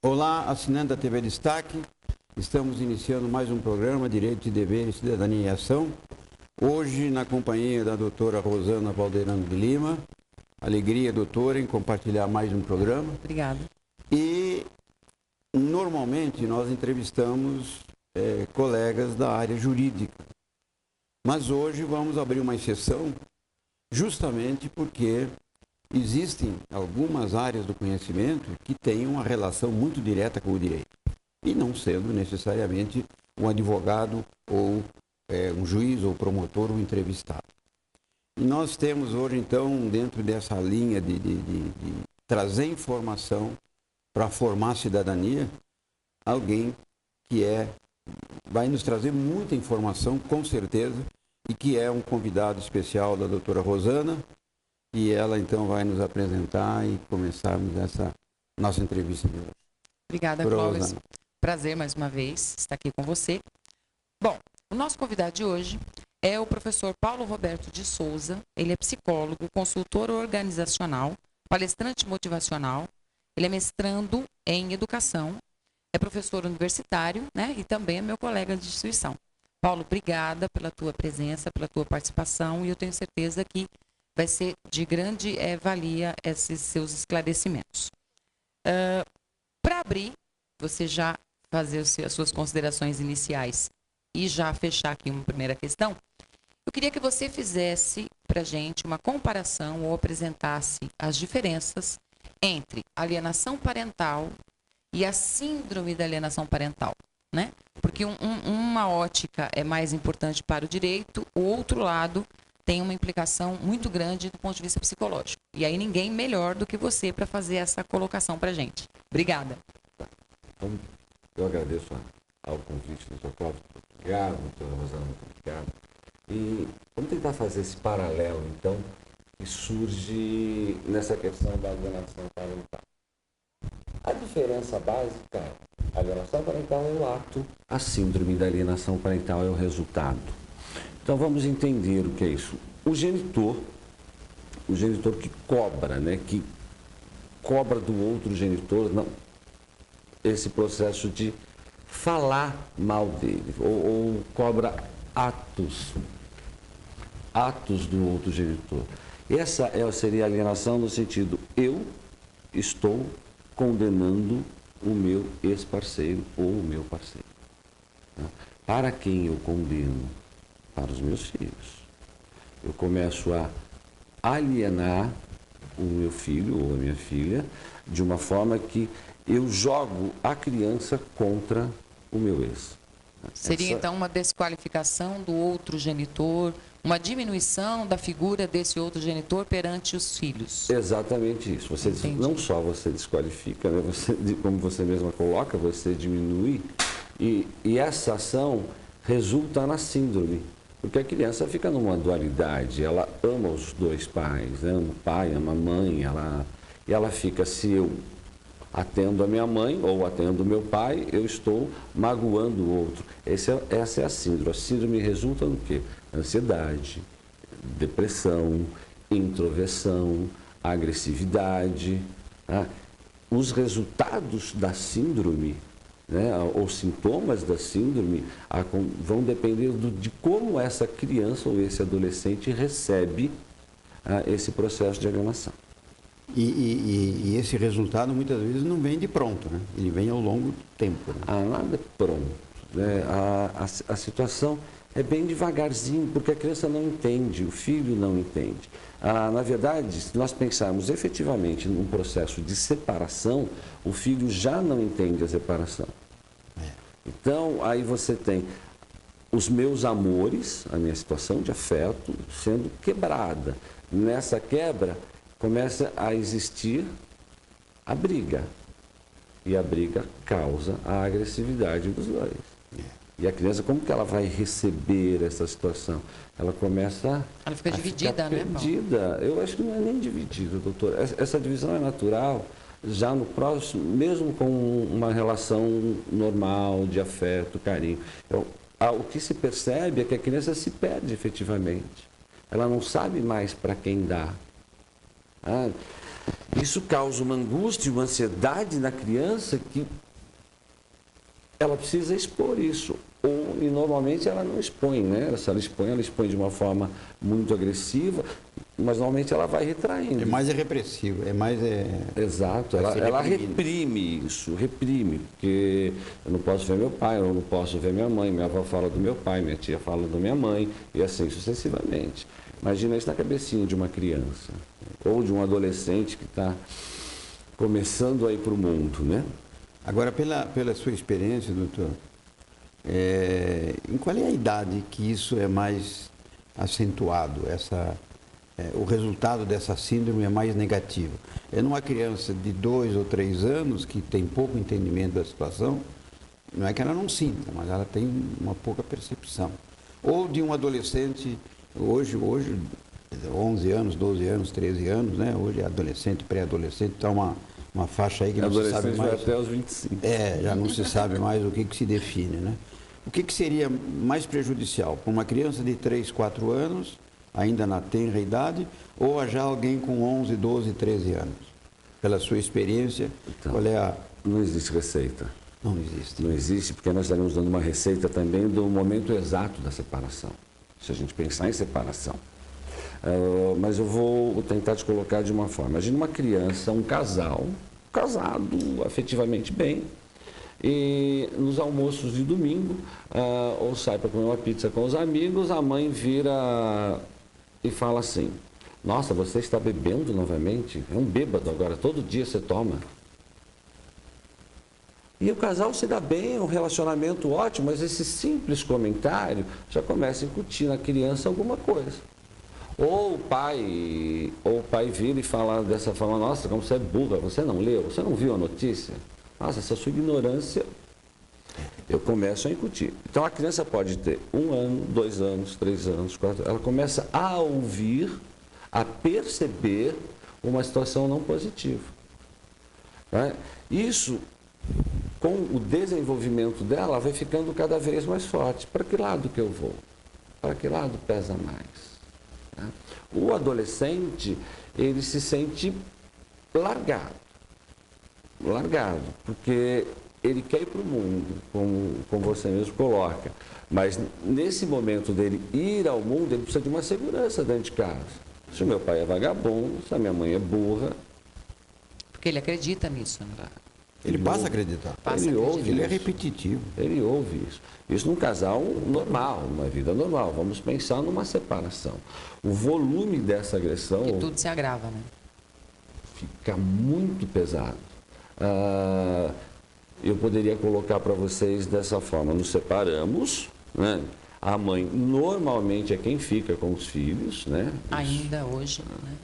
Olá, assinante da TV Destaque. Estamos iniciando mais um programa Direito e Dever, Cidadania e Ação. Hoje, na companhia da doutora Rosana Valdeirão de Lima. Alegria, doutora, em compartilhar mais um programa. Obrigada. E, normalmente, nós entrevistamos colegas da área jurídica. Mas hoje vamos abrir uma exceção justamente porque existem algumas áreas do conhecimento que têm uma relação muito direta com o direito. E não sendo necessariamente um advogado ou um juiz ou promotor ou entrevistado. E nós temos hoje, então, dentro dessa linha de trazer informação para formar cidadania, alguém que vai nos trazer muita informação, com certeza, e que é um convidado especial da doutora Rosana, e ela, então, vai nos apresentar e começarmos essa nossa entrevista de hoje. Obrigada, Clóvis. Prazer, mais uma vez, estar aqui com você. Bom, o nosso convidado de hoje é o professor Paulo Roberto de Souza. Ele é psicólogo, consultor organizacional, palestrante motivacional. Ele é mestrando em educação, é professor universitário, né? E também é meu colega de instituição. Paulo, obrigada pela tua presença, pela tua participação, e eu tenho certeza que vai ser de grande valia esses seus esclarecimentos. Para abrir, você já fazer as suas considerações iniciais e já fechar aqui uma primeira questão, eu queria que você fizesse para a gente uma comparação ou apresentasse as diferenças entre alienação parental e a síndrome da alienação parental, né? Porque uma ótica é mais importante para o direito, o outro lado tem uma implicação muito grande do ponto de vista psicológico. E aí ninguém melhor do que você para fazer essa colocação para a gente. Obrigada. Então, eu agradeço ao convite do Dr. Cláudio, muito obrigado, doutora Rosana, muito obrigado. E vamos tentar fazer esse paralelo, então, que surge nessa questão da alienação parental. A diferença básica, a alienação parental é o ato, a síndrome da alienação parental é o resultado. Então vamos entender o que é isso. O genitor que cobra, né, que cobra do outro genitor, não, esse processo de falar mal dele, ou cobra atos do outro genitor. Essa seria a alienação no sentido, eu estou condenando o meu ex-parceiro ou o meu parceiro. Para quem eu condeno? Para os meus filhos. Eu começo a alienar o meu filho ou a minha filha de uma forma que eu jogo a criança contra o meu ex. Seria então uma desqualificação do outro genitor, uma diminuição da figura desse outro genitor perante os filhos. Exatamente isso. Você não só você desqualifica, né? Como você mesma coloca, você diminui e essa ação resulta na síndrome. Porque a criança fica numa dualidade, ela ama os dois pais, né? Ama o pai, ama a mãe, e ela fica, se eu atendo a minha mãe ou atendo o meu pai, eu estou magoando o outro. Essa é a síndrome. A síndrome resulta no quê? Ansiedade, depressão, introversão, agressividade. Tá? Os resultados da síndrome, né, os sintomas da síndrome vão depender de como essa criança ou esse adolescente recebe esse processo de alienação. E esse resultado muitas vezes não vem de pronto, né? Ele vem ao longo do tempo. Né? Nada é pronto. Né? A situação é bem devagarzinho, porque a criança não entende, o filho não entende. Na verdade, se nós pensarmos efetivamente num processo de separação, o filho já não entende a separação. Então, aí você tem os meus amores, a minha situação de afeto sendo quebrada. Nessa quebra, começa a existir a briga. E a briga causa a agressividade dos dois. E a criança, como que ela vai receber essa situação? Ela começa ela fica dividida, né, perdida. Eu acho que não é nem dividida, doutor. Essa divisão é natural, já no próximo, mesmo com uma relação normal de afeto, carinho. O que se percebe é que a criança se perde efetivamente. Ela não sabe mais para quem dá. Isso causa uma angústia, uma ansiedade na criança que ela precisa expor isso. E normalmente ela não expõe, né? Se ela expõe de uma forma muito agressiva, mas normalmente ela vai retraindo. É mais repressivo, é mais... Exato, ela reprime isso, reprime, porque eu não posso ver meu pai, eu não posso ver minha mãe, minha avó fala do meu pai, minha tia fala da minha mãe, e assim sucessivamente. Imagina isso na cabecinha de uma criança, ou de um adolescente que está começando a ir para o mundo, né? Agora, pela sua experiência, doutor, em qual é a idade que isso é mais acentuado, o resultado dessa síndrome é mais negativo? É numa criança de 2 ou 3 anos que tem pouco entendimento da situação, não é que ela não sinta, mas ela tem uma pouca percepção. Ou de um adolescente, hoje 11 anos, 12 anos, 13 anos, né? Hoje é adolescente, pré-adolescente, está uma faixa aí que não se sabe mais. Até os 25. Já não se sabe mais o que se define, né? O que seria mais prejudicial para uma criança de 3, 4 anos, ainda na tenra idade, ou já alguém com 11, 12, 13 anos? Pela sua experiência, então, qual é a... Não existe receita. Não existe. Não existe, porque nós estaremos dando uma receita também do momento exato da separação, se a gente pensar em separação. Mas eu vou tentar te colocar de uma forma. Imagina uma criança, um casal, casado afetivamente bem, e nos almoços de domingo, ou sai para comer uma pizza com os amigos, a mãe vira e fala assim: nossa, você está bebendo novamente? É um bêbado agora, todo dia você toma. E o casal se dá bem, é um relacionamento ótimo, mas esse simples comentário já começa a incutir na criança alguma coisa. Ou o pai vira e fala dessa forma: nossa, como você é burra, você não leu, você não viu a notícia? Nossa, essa sua ignorância, eu começo a incutir. Então a criança pode ter 1 ano, 2 anos, 3 anos, 4 anos, ela começa a ouvir, a perceber uma situação não positiva. Né? Isso, com o desenvolvimento dela, vai ficando cada vez mais forte. Para que lado que eu vou? Para que lado pesa mais? O adolescente, ele se sente largado, porque ele quer ir para o mundo, como você mesmo coloca, mas nesse momento dele ir ao mundo, ele precisa de uma segurança dentro de casa. Se o meu pai é vagabundo, se a minha mãe é burra... Porque ele acredita nisso, né? Ele passa a acreditar. Ele é repetitivo. Ele ouve isso. Isso num casal normal, numa vida normal. Vamos pensar numa separação. O volume dessa agressão... E tudo se agrava, né? Fica muito pesado. Eu poderia colocar para vocês dessa forma: nos separamos, né? A mãe normalmente é quem fica com os filhos, né? Ainda hoje, né?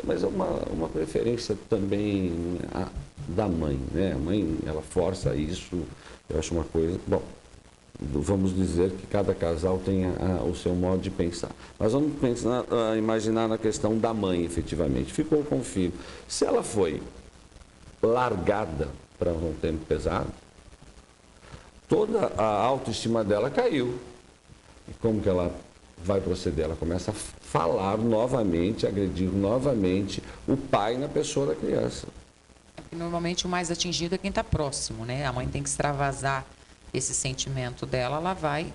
Mas é uma preferência também da mãe, né? A mãe, ela força isso, eu acho uma coisa... Bom, vamos dizer que cada casal tem o seu modo de pensar. Mas vamos imaginar na questão da mãe, efetivamente. Ficou com o filho. Se ela foi largada para um tempo pesado, toda a autoestima dela caiu. E como que ela vai proceder? Ela começa a falar novamente, agredir novamente o pai na pessoa da criança. Normalmente o mais atingido é quem está próximo, né? A mãe tem que extravasar esse sentimento dela, ela vai,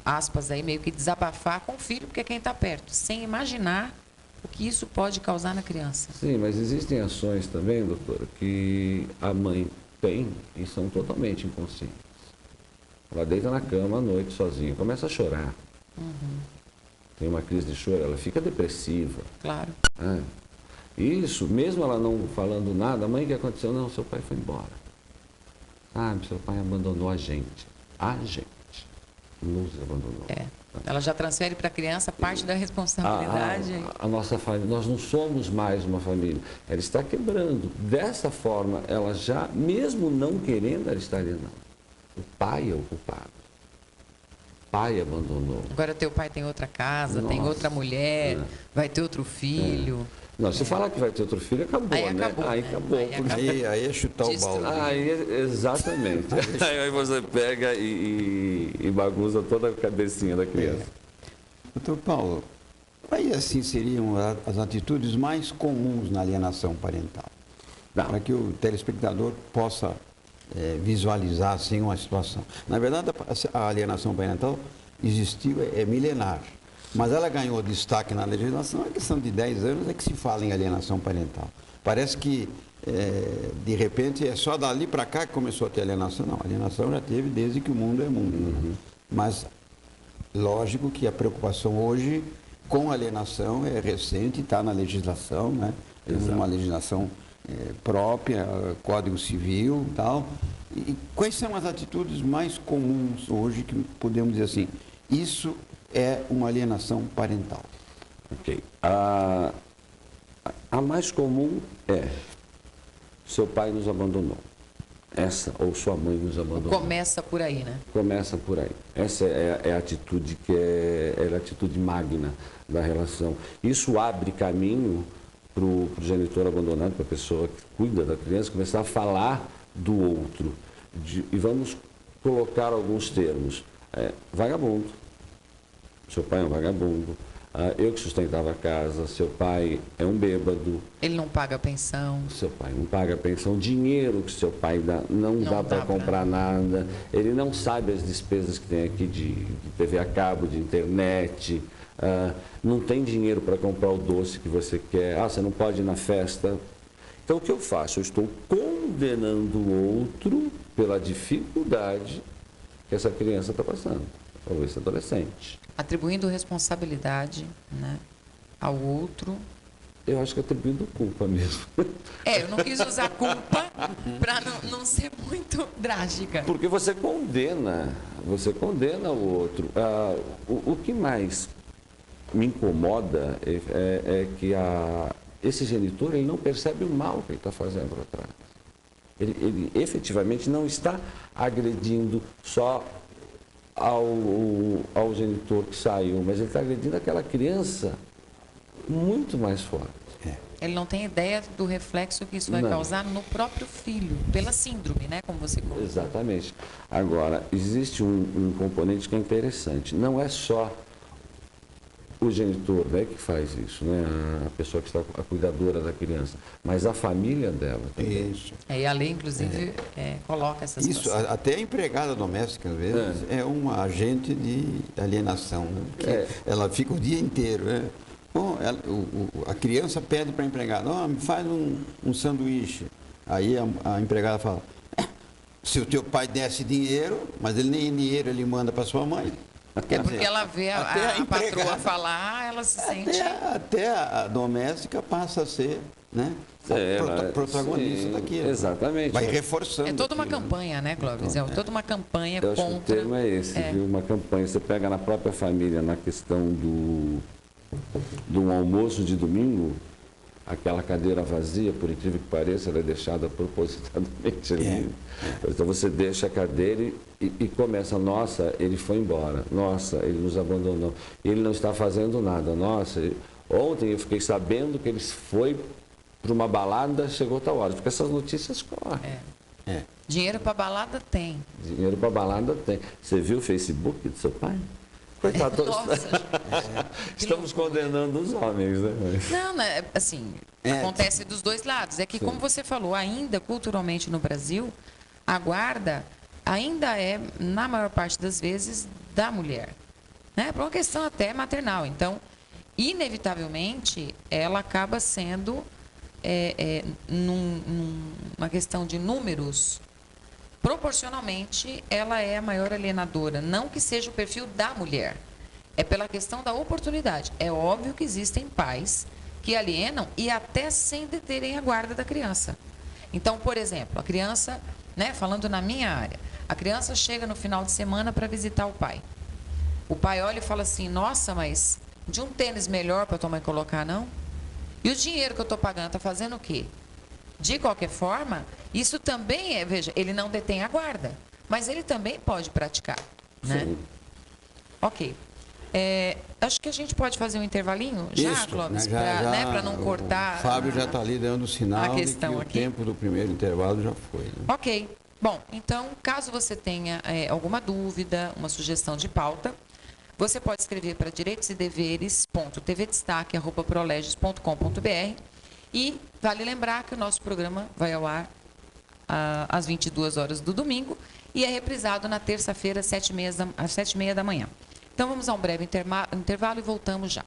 aspas, aí meio que desabafar com o filho, porque é quem está perto, sem imaginar o que isso pode causar na criança. Sim, mas existem ações também, doutora, que a mãe tem e são totalmente inconscientes. Ela deita na cama à noite sozinha, começa a chorar. Tem uma crise de choro, ela fica depressiva. Claro. Isso, mesmo ela não falando nada, a mãe, o que aconteceu? Não, seu pai foi embora. Sabe, seu pai abandonou a gente. A gente nos abandonou. Ela já transfere para a criança parte da responsabilidade. A nossa família, nós não somos mais uma família. Ela está quebrando. Dessa forma, ela já, mesmo não querendo, ela está ali, não. O pai é o culpado. O pai abandonou. Agora teu pai tem outra casa, tem outra mulher, vai ter outro filho. Não, se falar que vai ter outro filho, acabou, aí né? Acabou, aí né? acabou. Aí é chutar o balde. Exatamente. Aí você pega e bagunça toda a cabecinha da criança. Doutor Paulo, Aí, assim, seriam as atitudes mais comuns na alienação parental. Para que o telespectador possa visualizar, assim, uma situação. Na verdade, a alienação parental existiu, é milenar. Mas ela ganhou destaque na legislação, é questão de 10 anos é que se fala em alienação parental. Parece que, de repente, é só dali para cá que começou a ter alienação. Não, a alienação já teve desde que o mundo é mundo. Uhum. Mas, lógico que a preocupação hoje com alienação é recente, está na legislação, né? Temos uma legislação própria, Código Civil e tal. E quais são as atitudes mais comuns hoje que podemos dizer assim, isso é uma alienação parental? Ok. A mais comum é, seu pai nos abandonou. Essa, ou sua mãe nos abandonou. Começa por aí, né? Começa por aí. Essa é a atitude que é a atitude magna da relação. Isso abre caminho para o genitor abandonado, para a pessoa que cuida da criança, começar a falar do outro. E vamos colocar alguns termos. Vagabundo. Seu pai é um vagabundo. Eu que sustentava a casa, seu pai é um bêbado. Ele não paga pensão. Seu pai não paga pensão. Dinheiro que seu pai dá, não dá para comprar nada. Ele não sabe as despesas que tem aqui de TV a cabo, de internet. Não tem dinheiro para comprar o doce que você quer. Você não pode ir na festa. Então, o que eu faço? Eu estou condenando o outro pela dificuldade que essa criança está passando, ou esse adolescente. Atribuindo responsabilidade, né, ao outro. Eu acho que atribuindo culpa mesmo. Eu não quis usar culpa para não ser muito drástica. Porque você condena o outro. O que mais me incomoda é que esse genitor ele não percebe o mal que ele está fazendo lá atrás. Ele efetivamente não está agredindo só ao genitor que saiu, mas ele está agredindo aquela criança muito mais forte. Ele não tem ideia do reflexo que isso vai causar no próprio filho, pela síndrome, né, como você colocou. Exatamente. Agora, existe um componente que é interessante. Não é só o genitor, né, que faz isso, né, a pessoa que está a cuidadora da criança, mas a família dela também. Isso. E a lei, inclusive, coloca essas coisas. Isso, até a empregada doméstica, às vezes, é uma agente de alienação, né? Ela fica o dia inteiro, né? Bom, a criança pede para a empregada, me faz um sanduíche. Aí a empregada fala, se o teu pai desse dinheiro, mas ele nem dinheiro ele manda para sua mãe. Porque ela vê a patroa falar, ela se sente... Até a doméstica passa a ser, né, protagonista daquilo. Exatamente. Vai reforçando. É toda uma campanha, né, Clóvis? É toda uma campanha contra... Acho que o termo é esse, viu? Uma campanha. Você pega na própria família, na questão do almoço de domingo, aquela cadeira vazia, por incrível que pareça, ela é deixada propositadamente ali. Então você deixa a cadeira e começa, nossa, ele foi embora, nossa, ele nos abandonou, ele não está fazendo nada, nossa, ontem eu fiquei sabendo que ele foi para uma balada, chegou tal hora, porque essas notícias correm. Dinheiro para balada tem. Dinheiro para balada tem. Você viu o Facebook do seu pai? Coitado, estamos condenando os homens, né? Não, né? Assim, acontece dos dois lados. É que, como você falou, ainda culturalmente no Brasil, a guarda ainda é, na maior parte das vezes, da mulher. Né? Por uma questão até maternal. Então, inevitavelmente, ela acaba sendo, numa questão de números, proporcionalmente, ela é a maior alienadora. Não que seja o perfil da mulher. É pela questão da oportunidade. É óbvio que existem pais que alienam e até sem deterem a guarda da criança. Então, por exemplo, a criança, né, falando na minha área, a criança chega no final de semana para visitar o pai. O pai olha e fala assim, nossa, mas de um tênis melhor para tua mãe colocar, não? E o dinheiro que eu estou pagando está fazendo o quê? De qualquer forma, isso também veja, ele não detém a guarda, mas ele também pode praticar, né? Sim. Ok. Acho que a gente pode fazer um intervalinho já, Isso, Clóvis, né, para não cortar. O Fábio já está ali dando sinal de que o tempo do primeiro intervalo já foi. Né? Ok. Bom, então, caso você tenha alguma dúvida, uma sugestão de pauta, Você pode escrever para direitosedeveres.tvdestaque@proleges.com.br e vale lembrar que o nosso programa vai ao ar às 22 horas do domingo e é reprisado na terça-feira às 7h30 da manhã. Então vamos a um breve intervalo e voltamos já.